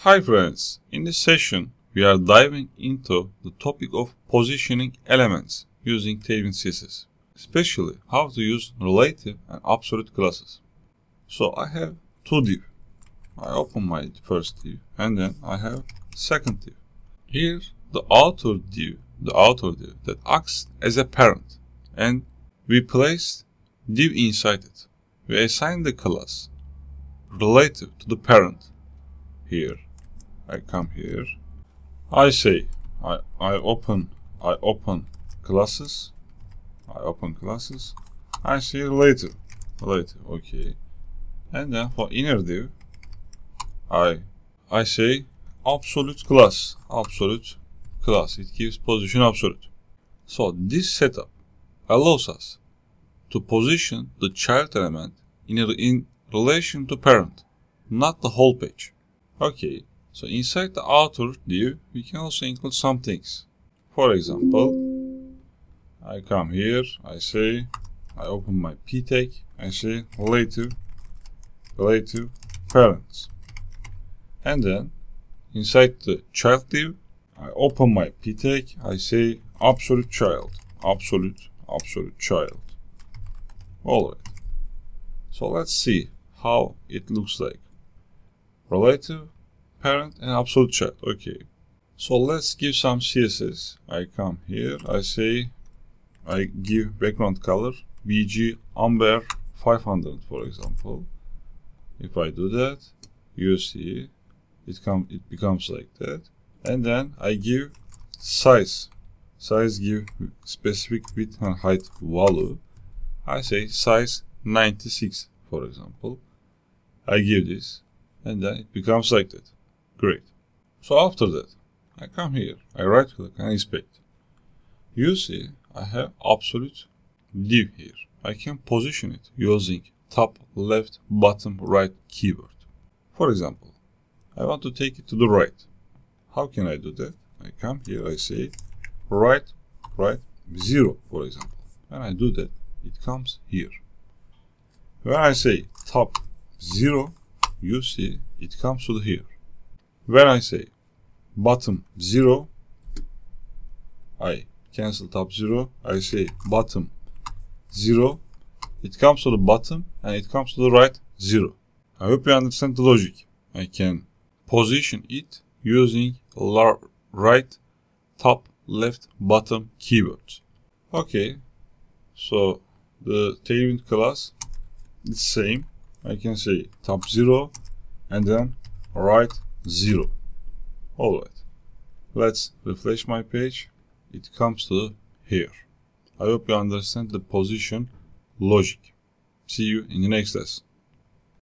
Hi friends, in this session we are diving into the topic of positioning elements using Tailwind CSS, especially how to use relative and absolute classes. So I have two divs. I open my first div and then I have second div. Here the outer div that acts as a parent, and we place div inside it. We assign the class relative to the parent. Here I come here. I say I open classes. I say relative. Okay. And then for inner div, I say absolute class. It gives position absolute. So this setup allows us to position the child element in relation to parent, not the whole page. Okay. So inside the outer div, we can also include some things. For example, I come here, I open my p tag, I say relative parents. And then inside the child div, I open my p tag, I say absolute child. Alright. So let's see how it looks like. Relative parent and absolute child. Okay, so let's give some CSS. I come here, I give background color BG amber 500, for example. If I do that, you see it becomes like that. And then I give size give specific width and height value. I say size 96, for example. I give this and then it becomes like that. Great. So after that, I come here, I right click and inspect. You see I have absolute div here. I can position it using top, left, bottom, right keyword. For example, I want to take it to the right. How can I do that? I come here, I say right 0, for example. When I do that, it comes here. When I say top 0, you see it comes to here. When I say bottom 0, I cancel top 0, I say bottom 0, it comes to the bottom and it comes to the right 0. I hope you understand the logic. I can position it using right, top, left, bottom keywords. Okay, so the Tailwind class is the same. I can say top 0 and then right 0. Alright, let's refresh my page. It comes to here. I hope you understand the position logic. See you in the next lesson.